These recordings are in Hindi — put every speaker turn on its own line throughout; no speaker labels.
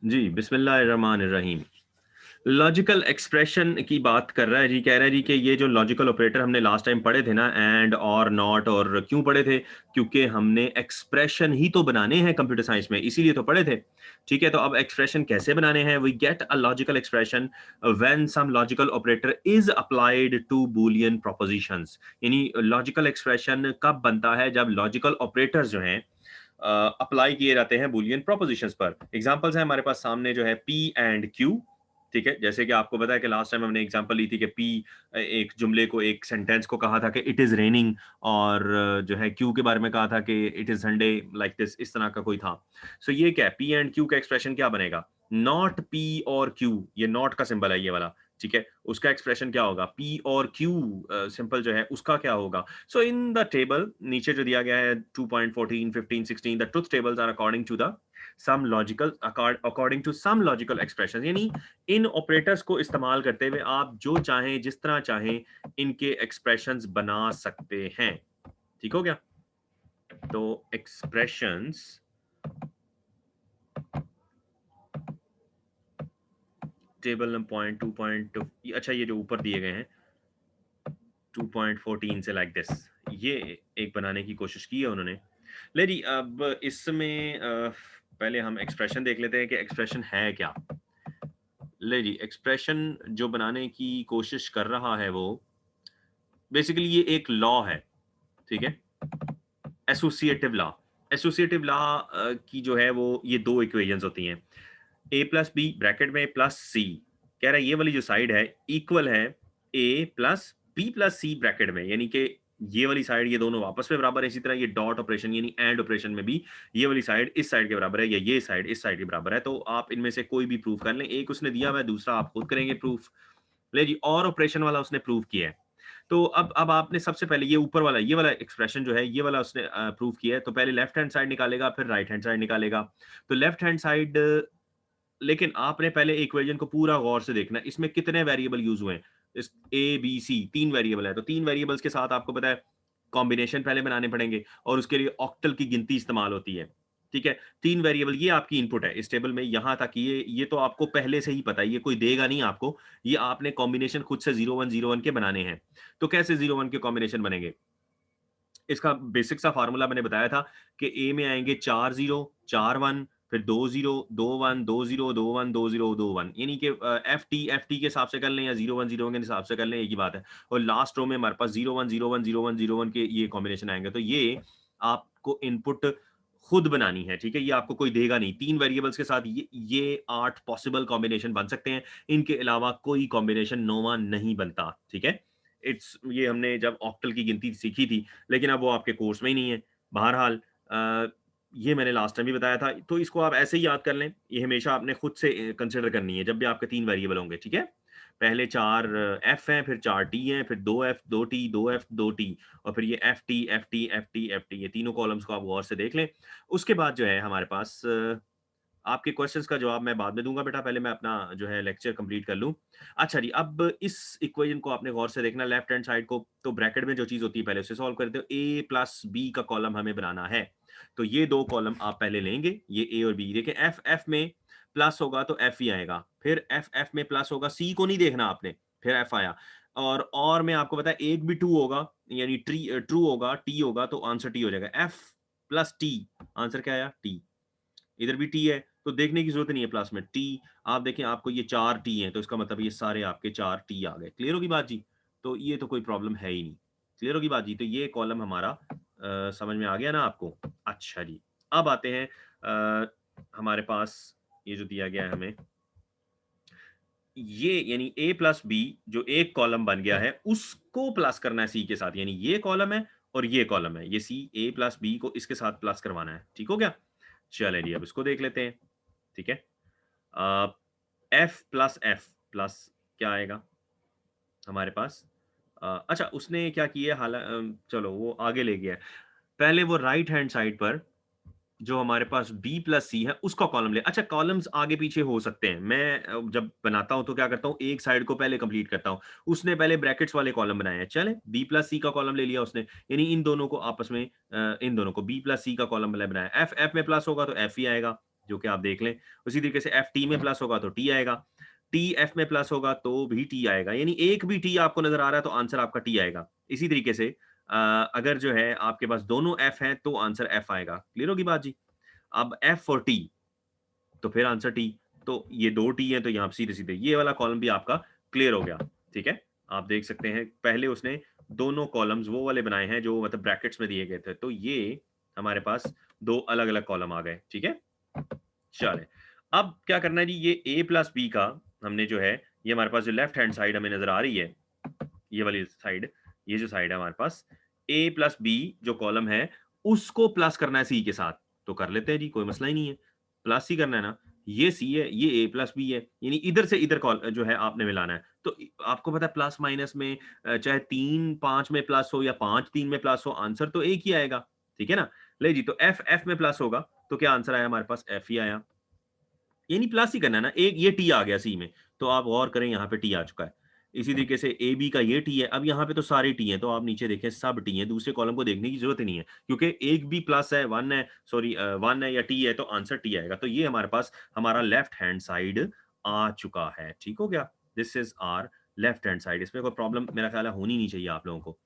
जी, बिस्मिल्लाहिर्रहमानिर्रहीम। लॉजिकल एक्सप्रेशन की बात कर रहा है जी, कह रहा है जी कि ये जो लॉजिकल ऑपरेटर हमने लास्ट टाइम पढ़े थे ना, एंड और नॉट, और क्यों पढ़े थे? क्योंकि हमने एक्सप्रेशन ही तो बनाने हैं कंप्यूटर साइंस में, इसीलिए तो पढ़े थे। ठीक है, तो अब एक्सप्रेशन कैसे बनाने हैं? We get a logical expression when some logical operator is applied to Boolean propositions. यानी लॉजिकल एक्सप्रेशन कब बनता है? जब लॉजिकल ऑपरेटर्स जो हैं अप्लाई किए जाते हैं बूलियन प्रोपोजिशंस पर। एग्जांपल्स हैं हमारे पास सामने, जो है पी एंड क्यू। ठीक है, जैसे कि आपको पता है कि लास्ट टाइम हमने एग्जांपल ली थी कि पी एक जुमले को, एक सेंटेंस को कहा था कि इट इज रेनिंग, और जो है क्यू के बारे में कहा था कि it is Sunday, like this, इस तरह का कोई था। सो ये क्या है? पी एंड क्यू का एक्सप्रेशन क्या बनेगा? नॉट पी और क्यू, ये नॉट का सिंबल है ये वाला। ठीक है, उसका एक्सप्रेशन क्या होगा? पी और क्यू सिंपल जो है उसका क्या होगा? So in the table नीचे जो दिया गया है 2.14, 15, 16, the truth tables are according to the some logical according to some logical expressions। यानी इन ऑपरेटर्स को इस्तेमाल करते हुए आप जो चाहें, जिस तरह चाहें, इनके एक्सप्रेशंस बना सकते हैं। ठीक हो गया? तो एक्सप्रेशंस टेबल नंबर पॉइंट 2.2, अच्छा ये जो ऊपर दिए गए हैं 2.14 से, लाइक दिस, ये एक बनाने की कोशिश की है उन्होंने। ले जी, अब इसमें पहले हम एक्सप्रेशन देख लेते हैं कि एक्सप्रेशन है क्या। ले जी, एक्सप्रेशन जो बनाने की कोशिश कर रहा है वो बेसिकली ये एक लॉ है। ठीक है, एसोसिएटिव लॉ। एसोसिएटिव लॉ की जो है वो ये दो इक्वेशंस होती हैं, ए प्लस बी ब्रैकेट में प्लस सी। कह रहा है ये वाली जो साइड है इक्वल है ए प्लस बी प्लस सी ब्रैकेट में, यानी कि ये वाली साइड, ये दोनों आपस में बराबर है। इसी तरह ये डॉट ऑपरेशन यानी एंड ऑपरेशन में भी ये वाली साइड इस साइड के बराबर है, या ये साइड इस साइड के बराबर है। तो आप इनमें से कोई भी प्रूफ कर लें, एक उसने दिया हुआ है, दूसरा आप खुद करेंगे प्रूफ। ले जी, और ऑपरेशन वाला उसने प्रूव किया है। तो अब आपने सबसे पहले ये ऊपर वाला, ये वाला एक्सप्रेशन जो है, ये वाला उसने प्रूव किया है, तो पहले लेफ्ट हैंड साइड निकालेगा, फिर राइट हैंड साइड निकालेगा। तो लेफ्ट हैंड साइड, लेकिन आपने पहले इक्वेशन को पूरा गौर से देखना है, इसमें कितने वेरिएबल यूज हुए हैं। इस ए बी सी तीन वेरिएबल है, तो तीन वेरिएबल्स के साथ आपको पता है कॉम्बिनेशन पहले बनाने पड़ेंगे, और उसके लिए ऑक्टल की गिनती इस्तेमाल होती है। ठीक है, तीन वेरिएबल ये आपकी इनपुट है इस टेबल में, यहां तक ये तो आपको पहले से ही पता है, ये कोई देगा नहीं आपको। ये आपने कॉम्बिनेशन खुद से 0 1 0 1 के बनाने हैं। तो कैसे 0 1 के कॉम्बिनेशन बनेंगे? इसका बेसिक सा फार्मूला मैंने बताया था कि ए में आएंगे 4 0 4 1, फिर 2 0 2 1 2 0 2 1 2 0 2 1, यानी कि एफ टी के हिसाब से कर लें या 0 1 0 1 के हिसाब से कर लें, एक ही बात है। और लास्ट रो में हमारे पास 0 1 0 1 0 1 0 1 के ये कॉम्बिनेशन आएंगे। तो ये आपको इनपुट खुद बनानी है। ठीक है, ये आपको कोई देगा नहीं। तीन वेरिएबल्स के साथ ये 8 पॉसिबल कॉम्बिनेशन बन सकते हैं, इनके अलावा कोई कॉम्बिनेशन नौवां नहीं बनता। ठीक है, इट्स ये हमने जब ऑक्टल की गिनती सीखी थी, लेकिन अब वो आपके कोर्स में ही नहीं है। बहरहाल ये मैंने लास्ट टाइम भी बताया था, तो इसको आप ऐसे ही याद कर लें। ये हमेशा आपने खुद से कंसिडर करनी है जब भी आपके तीन वेरिएबल होंगे। ठीक है, पहले 4 एफ हैं, फिर 4 टी हैं, फिर 2 एफ 2 टी 2 एफ 2 टी, और फिर ये F T F T F T F T, ये तीनों कॉलम्स को आप गौर से देख लें। उसके बाद जो है हमारे पास आपके क्वेश्चंस का जवाब मैं बाद में दूँगा बेटा, पहले मैं अपना जो है लेक्चर कंप्लीट कर लूँ। अच्छा जी, अब इस इक्वेशन को आपने गौर से देखना, लेफ्ट हैंड साइड को, तो ब्रैकेट में जो चीज़ होती है पहले उसे सॉल्व करते हो। ए प्लस बी का कॉलम हमें बनाना है, तो ये 2 कॉलम आप पहले लेंगे, ये ए और बी। देखिए एफ एफ में प्लस होगा तो एफ ही आएगा, फिर एफ एफ में प्लस होगा, सी को नहीं देखना आपने, फिर एफ आया। और में आपको पता है एक भी ट्रू होगा, यानी ट्रू होगा, टी होगा, तो आंसर टी हो जाएगा। एफ प्लस टी, आंसर क्या आया? टी। इधर भी टी है, तो देखने की जरूरत नहीं है प्लस में टी। आप देखें, आपको ये 4 टी हैं, तो इसका मतलब ये सारे आपके 4 टी आ गए। क्लियर होगी बात जी? तो ये तो कोई प्रॉब्लम है ही नहीं। क्लियर होगी बात जी? तो ये कॉलम हमारा समझ में आ गया ना आपको? अच्छा जी, अब आते हैं हमारे पास ये जो दिया गया है हमें, ये यानी ए प्लस बी, जो एक कॉलम बन गया है उसको प्लस करना है सी के साथ, यानी ये कॉलम है और ये कॉलम है, ये सी ए प्लस बी को इसके साथ प्लस करवाना है। ठीक हो गया? चले जी, अब इसको देख लेते हैं। ठीक है, एफ प्लस क्या आएगा हमारे पास? अच्छा, उसने क्या किया चलो वो आगे ले गया है। पहले वो राइट हैंड साइड पर जो हमारे पास बी प्लस सी है उसका कॉलम ले। अच्छा, कॉलम्स आगे पीछे हो सकते हैं। मैं जब बनाता हूं तो क्या करता हूं, एक साइड को पहले कंप्लीट करता हूं। उसने पहले ब्रैकेट्स वाले कॉलम बनाए हैं, चले बी प्लस सी का कॉलम ले लिया उसने, यानी इन दोनों को आपस में इन दोनों को बी प्लस सी का कॉलम बनाया। एफ एफ में प्लस होगा तो एफ ही आएगा। जो कि आप देख लें। उसी तरीके से एफ टी में प्लस होगा तो टी आएगा, टी एफ में प्लस होगा तो भी टी आएगा, यानी एक भी टी आपको नजर आ रहा है तो आंसर आपका टी आएगा। इसी तरीके से अगर जो है आपके पास दोनों एफ हैं तो आंसर एफ आएगा। क्लियर होगी बात जी? अब एफ और टी तो फिर आंसर टी। तो ये 2 टी है तो यहाँ सीधे-सीधे ये वाला कॉलम भी आपका क्लियर हो गया। ठीक है? आप देख सकते हैं पहले उसने दोनों कॉलम्स वो वाले बनाए हैं जो मतलब ब्रैकेट्स में दिए गए थे। तो ये हमारे पास 2 अलग-अलग कॉलम आ गए। ठीक है? चलें। अब क्या करना है जी, ये a प्लस b का हमने जो है ये हमारे पास जो लेफ्ट हैंड साइड हमें नज़र आ रही है, ये वाली साइड, ये जो साइड है हमारे पास a प्लस b जो कॉलम है उसको प्लस करना है c के साथ। तो कर लेते हैं जी, कोई मसला ही नहीं है। प्लस ही करना है ना। ये c है, ये a प्लस b है। यानी इधर से इधर कॉल जो है आपने मिलाना है। तो आपको पता है प्लस माइनस में चाहे 3 5 में प्लस हो या 5 3 में प्लस हो, आंसर तो एक ही आएगा। ठीक है ना? ले जी, तो f f में प्लस होगा तो क्या आंसर आया हमारे पास? f ही आया। यानी प्लस ही करना है ना। एक ये टी आ गया सी में, तो आप गौर करें यहाँ पे टी आ चुका है। इसी तरीके से ए बी का ये टी है। अब यहाँ पे तो सारे टी हैं, तो आप नीचे देखें सब टी हैं, दूसरे कॉलम को देखने की जरूरत ही नहीं है, क्योंकि एक भी प्लस है, 1 है, सॉरी 1 है या टी है तो आंसर टी आएगा। तो ये हमारे पास हमारा लेफ्ट हैंड साइड आ चुका है। ठीक हो गया? This is our left hand side. इसमें कोई प्रॉब्लम मेरा ख्याल है होनी नहीं चाहिए आप लोगों को।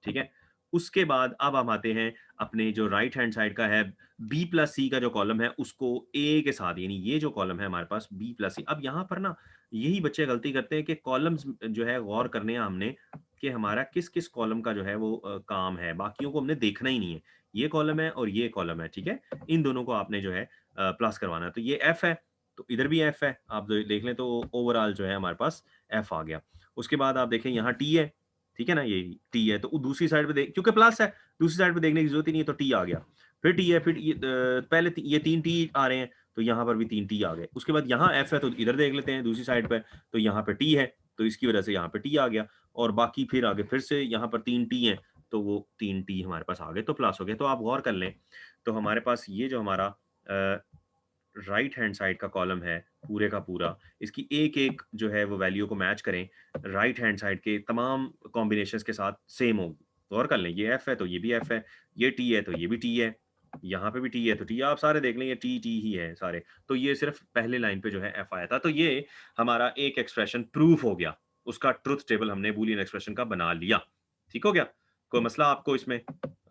ठीक है? उसके बाद अब हम आते हैं अपने जो राइट हैंड साइड का है, बी प्लस सी का जो कॉलम है उसको ए के साथ, यानी ये जो कॉलम है हमारे पास बी प्लस सी। अब यहाँ पर ना यही बच्चे गलती करते हैं कि कॉलम्स जो है गौर करने हैं हमने कि हमारा किस किस कॉलम का जो है वो काम है, बाकियों को हमने देखना ही नहीं है। ये कॉलम है और ये कॉलम है। ठीक है? इन दोनों को आपने जो है प्लस करवाना है। तो ये एफ है तो इधर भी एफ है, आप देख लें तो ओवरऑल जो है हमारे पास एफ आ गया। उसके बाद आप देखें यहाँ टी है। ठीक है ना? ये टी है तो दूसरी साइड पे देख, क्योंकि प्लस है दूसरी साइड पे देखने की जरूरत ही नहीं है, तो टी आ गया। फिर टी है, फिर ये पहले ये 3 टी आ रहे हैं, तो यहाँ पर भी 3 टी आ गए। उसके बाद यहाँ एफ है तो इधर देख लेते हैं दूसरी साइड पे, तो यहाँ पे टी है, तो इसकी वजह से यहाँ पे टी आ गया। और बाकी फिर आगे फिर से यहाँ पर 3 टी हैं, तो वो 3 टी हमारे पास आ गए, तो प्लस हो गए। तो आप गौर कर लें, तो हमारे पास ये जो हमारा राइट हैंड साइड का कॉलम है पूरे का पूरा, इसकी एक-एक जो है वो वैल्यू को मैच करें, राइट हैंड साइड के तमाम कॉम्बिनेशंस के साथ सेम हो। गौर कर लें, ये एफ है तो ये भी एफ है, ये टी है तो ये भी टी है, यहाँ पे भी टी है तो टी, आप सारे देख लें ये टी टी ही है सारे। तो ये सिर्फ पहले लाइन पे जो है एफ आया था। तो ये हमारा एक एक्सप्रेशन प्रूफ हो गया, उसका ट्रुथ टेबल हमने बूलियन एक्सप्रेशन का बना लिया। ठीक हो गया? कोई मसला आपको इसमें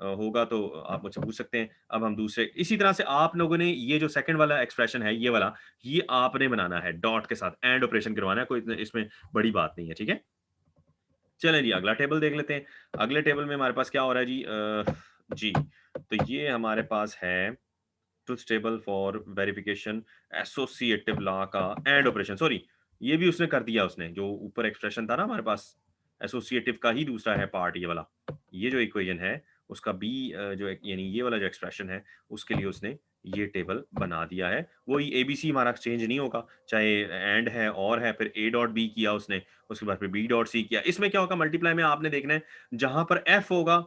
होगा तो आप मुझसे पूछ सकते हैं। अब हम दूसरे इसी तरह से आप लोगों ने ये जो सेकंड वाला एक्सप्रेशन है, ये वाला, ये आपने बनाना है डॉट के साथ, एंड ऑपरेशन करवाना है, कोई इसमें बड़ी बात नहीं है। ठीक है? चलें जी, अगला टेबल देख लेते हैं। अगले टेबल में हमारे पास क्या हो रहा है जी? जी, तो ये हमारे पास है truth table for verification associative law का एंड ऑपरेशन। सॉरी, ये भी उसने कर दिया, उसने जो ऊपर एक्सप्रेशन था ना हमारे पास, एसोसिएटिव का ही दूसरा है पार्ट ये वाला। ये जो इक्वेशन है उसका बी जो यानी ये वाला जो एक्सप्रेशन है उसके लिए उसने ये टेबल बना दिया है। वही एबीसी हमारा चेंज नहीं होगा, चाहे एंड है और है, फिर ए डॉट बी किया उसने, उसके बाद फिर बी डॉट सी किया। इसमें क्या होगा, मल्टीप्लाई में आपने देखना है जहां पर एफ होगा,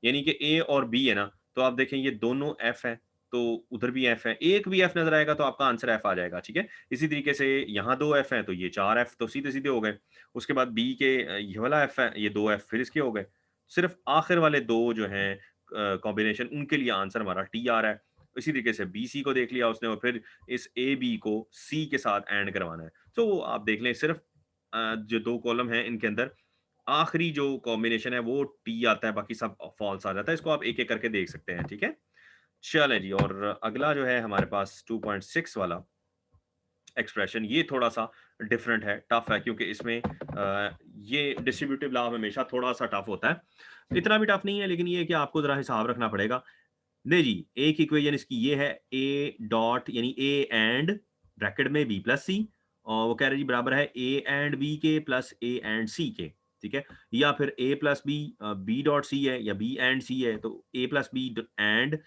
यानी कि ए और बी है ना, तो आप देखें ये दोनों एफ है, तो उधर भी एफ है, एक भी एफ नजर आएगा तो आपका आंसर एफ आ जाएगा। ठीक है? इसी तरीके से यहाँ 2 एफ हैं तो ये 4 एफ तो सीधे-सीधे हो गए। उसके बाद बी के ये वाला एफ है, ये 2 एफ फिर इसके हो गए। सिर्फ आखिर वाले 2 जो हैं कॉम्बिनेशन, उनके लिए आंसर हमारा टी आ रहा है। इसी तरीके से बीसी को देख लिया उसने और फिर इस ए बी को सी के साथ एंड करवाना है। तो आप देख लें सिर्फ जो 2 कॉलम हैं इनके अंदर आखिरी जो कॉम्बिनेशन है वो टी आता है, बाकी सब फॉल्स आ जाता है। इसको आप एक-एक करके देख सकते हैं। ठीक है? चलें जी, और अगला जो है हमारे पास 2.6 वाला एक्सप्रेशन, ये थोड़ा-सा डिफरेंट है, टफ है, क्योंकि इसमें ये डिस्ट्रीब्यूटिव लॉ हमेशा थोड़ा-सा टफ होता है। इतना भी टफ नहीं है, लेकिन ये है कि आपको ज़रा हिसाब रखना पड़ेगा। नहीं जी, एक इक्वेशन इसकी ये है, ए डॉट यानी ए एंड ब्रैकेट में बी प्लस सी, और वो कह रहे हैं जी बराबर है ए एंड बी के प्लस ए एंड सी के। ठीक है? या फिर a plus b, b dot c है या बी एंड सी है, तो a plus b and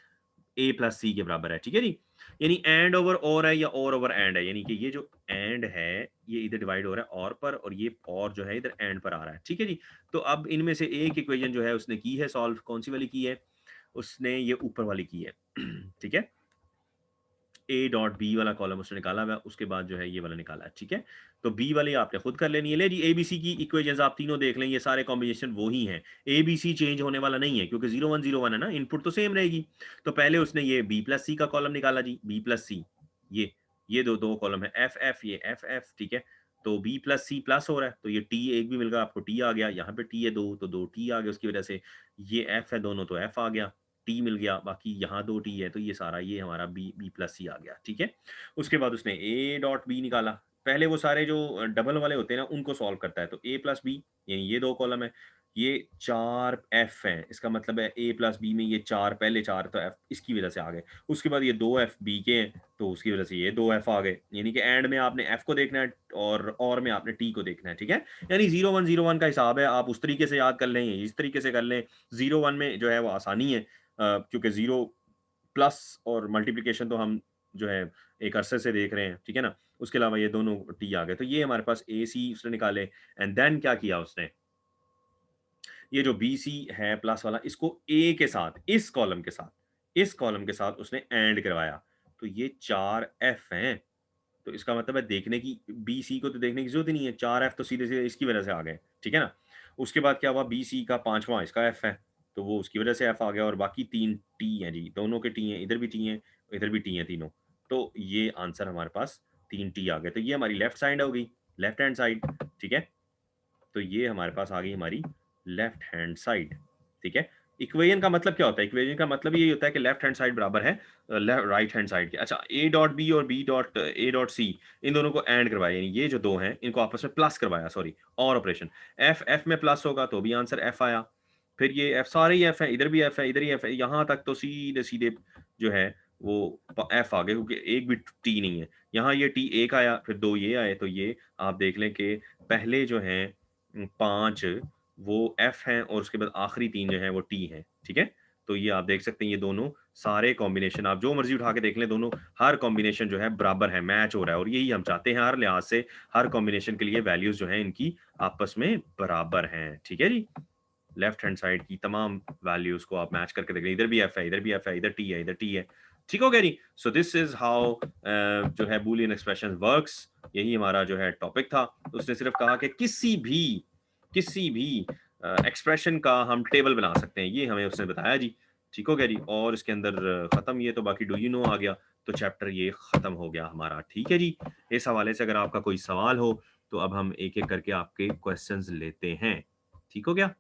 a plus c के बराबर है। ठीक है जी? यानी एंड ओवर और है या और ओवर एंड है, यानी कि ये जो एंड है ये इधर डिवाइड हो रहा है और पर, और ये और जो है इधर एंड पर आ रहा है। ठीक है जी? तो अब इनमें से एक इक्वेशन जो है उसने की है सॉल्व, कौन सी वाली की है? उसने ये ऊपर वाली की है। ठीक है? ए डॉट बी वाला कॉलम उसने निकाला हुआ है, उसके बाद जो है ये वाला निकाला है। ठीक है? तो बी वाली आपने खुद कर लेनी है। ले जी, एबीसी की इक्वेशंस आप तीनों देख लें, ये सारे कॉम्बिनेशन वो ही हैं। एबीसी चेंज होने वाला नहीं है, क्योंकि 0 1 0 1 है ना, इनपुट तो सेम रहेगी। तो पहले उसने ये बी प्लस सी का कॉलम निकाला जी, बी प्लस सी। ये दो दो कॉलम है, एफ एफ, ये एफ एफ, ठीक है। तो बी प्लस सी प्लस हो रहा है, तो ये टी एक भी मिल गया आपको, टी आ गया, यहाँ पे टी है दो, तो दो टी आ गया, उसकी वजह से ये एफ है दोनों, तो एफ आ गया, टी मिल गया, बाकी यहाँ दो टी है, तो ये सारा ये हमारा बी बी प्लस सी आ गया, ठीक है। उसके बाद उसने ए डॉट बी निकाला, पहले वो सारे जो डबल वाले होते हैं ना उनको सॉल्व करता है, तो ए प्लस बी, यानी ये दो कॉलम है, ये 4 एफ हैं, इसका मतलब है ए प्लस बी में ये 4, पहले 4 तो एफ इसकी वजह से आ गए। उसके बाद ये 2 एफ बी के हैं, तो उसकी वजह से ये 2 एफ आ गए। यानी कि एंड में आपने एफ को देखना है और में आपने टी को देखना है, ठीक है। यानी 0 1 0 1 का हिसाब है, आप उस तरीके से याद कर लें, इस तरीके से कर लें। 0 1 में जो है वो आसानी है, क्योंकि 0 प्लस और मल्टीप्लिकेशन तो हम जो है एक अरसे से देख रहे हैं, ठीक है ना। उसके अलावा ये दोनों टी आ गए, तो ये हमारे पास ए सी उसने निकाले। एंड देन क्या किया उसने, ये जो BC है प्लस वाला, इसको A के साथ, इस कॉलम के साथ उसने एंड करवाया, तो ये 4 F हैं। तो इसका मतलब है देखने की, BC को तो देखने की जरूरत ही नहीं है, 4 F तो सीधे-सीधे इसकी वजह से आ गए, ठीक है ना? उसके बाद क्या हुआ, BC का 5वां इसका F है, तो वो उसकी वजह से F आ गया, और बाकी 3 T हैं जी, दोनों के T हैं, इधर भी T हैं, इधर भी T हैं तीनों। तो ये आंसर हमारे पास 3 T आ गए। तो ये हमारी लेफ्ट साइड हो गई, लेफ्ट हैंड साइड, ठीक है? तो ये हमारे पास आ गई हमारी लेफ्ट हैंड साइड, ठीक है। इक्वेशन का मतलब क्या होता है, इक्वेशन का मतलब यही होता है कि लेफ्ट हैंड साइड बराबर है राइट हैंड साइड के। अच्छा, ए डॉट बी और b dot a dot c, इन दोनों को एंड करवाया, यानी ये जो दो हैं इनको आपस में प्लस करवाया, सॉरी, और ऑपरेशन, एफ एफ में प्लस होगा तो भी आंसर एफ आया। फिर ये एफ सारे ही एफ है, इधर भी एफ है, इधर ही एफ है, यहाँ तक तो सीधे सीधे जो है वो एफ आ गए, क्योंकि एक भी टी नहीं है। यहाँ ये टी एक आया, फिर दो ये आए, तो ये आप देख लें कि पहले जो हैं 5 वो एफ हैं, और उसके बाद आखिरी 3 जो हैं वो टी हैं, ठीक है। तो ये आप देख सकते हैं, ये दोनों सारे कॉम्बिनेशन आप जो मर्जी उठा के देख लें, दोनों हर कॉम्बिनेशन जो है बराबर है, मैच हो रहा है, और यही हम चाहते हैं, हर लिहाज से हर कॉम्बिनेशन के लिए वैल्यूज जो हैं इनकी आपस में बराबर हैं, ठीक है जी। लेफ्ट हैंड साइड की तमाम वैल्यूज को आप मैच करके देख लें, इधर भी एफ है, इधर भी एफ है, इधर टी है, इधर टी है, ठीक हो गया जी। सो दिस इज हाउ जो है बूलियन एक्सप्रेशन वर्क्स, यही हमारा जो है टॉपिक था। उसने सिर्फ कहा कि किसी भी एक्सप्रेशन का हम टेबल बना सकते हैं, ये हमें उसने बताया जी, ठीक हो गया जी। और इसके अंदर खत्म, ये तो बाकी डू यू नो आ गया, तो चैप्टर ये खत्म हो गया हमारा, ठीक है जी। इस हवाले से अगर आपका कोई सवाल हो तो अब हम एक एक करके आपके क्वेश्चंस लेते हैं, ठीक हो गया।